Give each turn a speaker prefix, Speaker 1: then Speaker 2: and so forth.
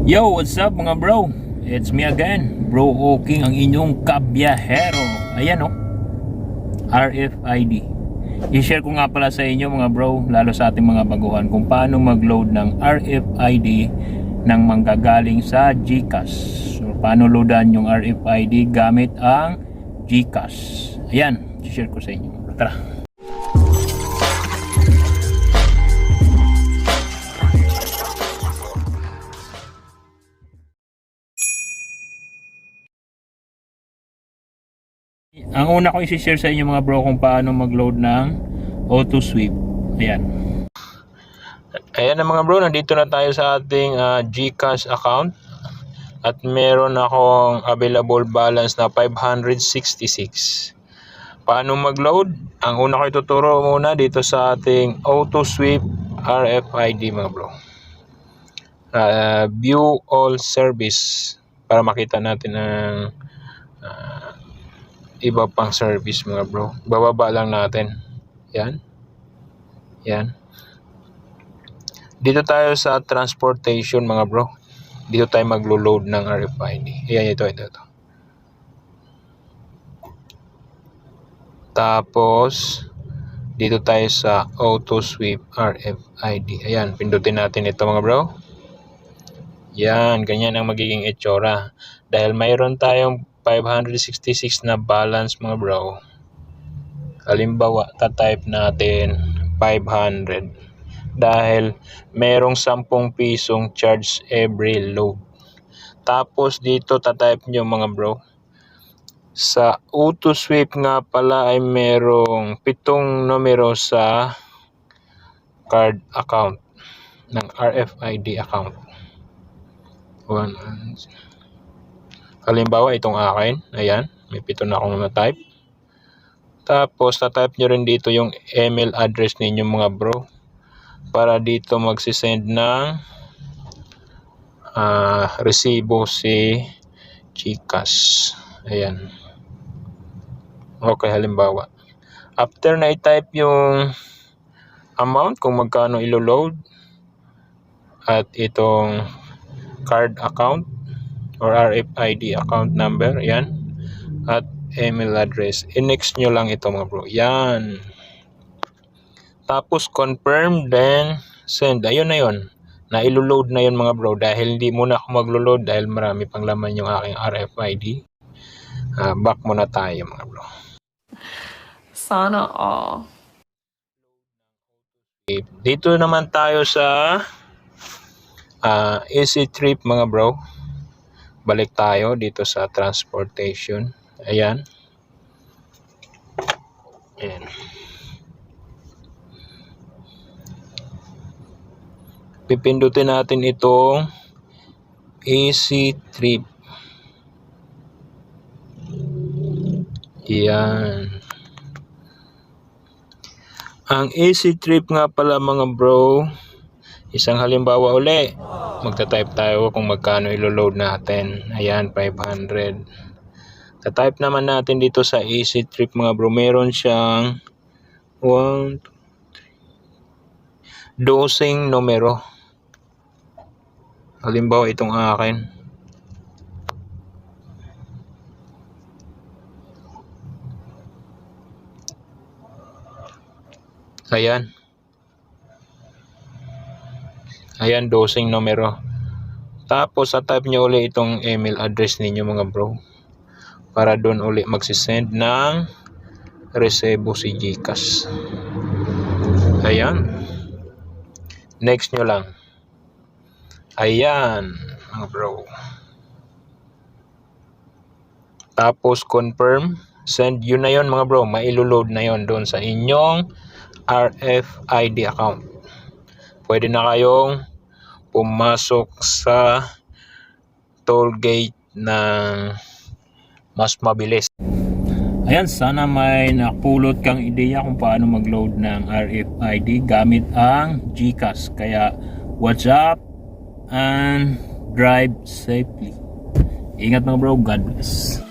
Speaker 1: Yo, what's up mga bro? It's me again, Bro Oking, ang inyong kabiyahero. Ayan RFID. I-share ko nga pala sa inyo mga bro, lalo sa ating mga baguhan, kung paano mag-load ng RFID ng manggagaling sa GCash. So, paano loadan yung RFID gamit ang GCash. Ayan, i-share ko sa inyo. Tara. Ang una ko i-share sa inyo mga bro kung paano mag-load ng auto sweep. Ayan. Ayan na mga bro, nandito na tayo sa ating GCash account. At meron akong available balance na 566. Paano mag-load? Ang una ko ituturo muna dito sa ating auto sweep RFID mga bro. View all service para makita natin ang iba pang service mga bro. Bababa lang natin. Yan. Yan. Dito tayo sa transportation mga bro. Dito tayo maglo-load ng RFID. Ayan, ito. Tapos dito tayo sa auto sweep RFID. Ayan, pindutin natin ito mga bro. Yan, ganyan ang magiging itsura. Dahil mayroon tayong 566 na balance mga bro. Halimbawa, ta-type natin 500 dahil merong 10 pisong charge every load. Tapos dito ta-type nyo mga bro. Sa auto sweep nga pala ay merong 7 numero sa card account ng RFID account. Halimbawa, itong akin. Ayan. May 7 na akong na-type. Tapos, na-type nyo rin dito yung email address ninyo mga bro. Para dito magsisend ng resibo si GCash. Ayan. Okay, halimbawa. After na i-type yung amount, kung magkano ilo-load, at itong card account, or RFID account number, yan, at email address, i-next nyo lang ito mga bro, yan. Tapos confirm, then send. Ayun na yun, na ilo-load na yun mga bro, dahil hindi muna ako maglo-load dahil marami pang laman yung aking RFID. Back muna tayo mga bro.
Speaker 2: Sana all.
Speaker 1: Dito naman tayo sa Easy Trip mga bro. Balik tayo dito sa transportation. Ayan. Ayan. Pipindutin natin itong Easy Trip. Ayan. Ang Easy Trip nga pala mga bro, isang halimbawa uli, magta-type tayo kung magkano ilo-load natin. Ayan, 500. Ta-type naman natin dito sa Easy Trip mga bro. Meron siyang 1, 2, 12 numero. Halimbawa itong akin. Ayan. Ayan, 12 numero. Tapos, sa-type nyo ulit itong email address ninyo mga bro. Para doon ulit magsisend ng resibo si GCash. Ayan. Next nyo lang. Ayan, mga bro. Tapos, confirm. Send yun na yun mga bro. Mailoload na yun doon sa inyong RFID account. Pwede na kayong pumasok sa toll gate ng mas mabilis. Ayan, sana may napulot kang ideya kung paano mag-load ng RFID gamit ang GCash. Kaya, what's up and drive safely. Ingat mga bro, God bless.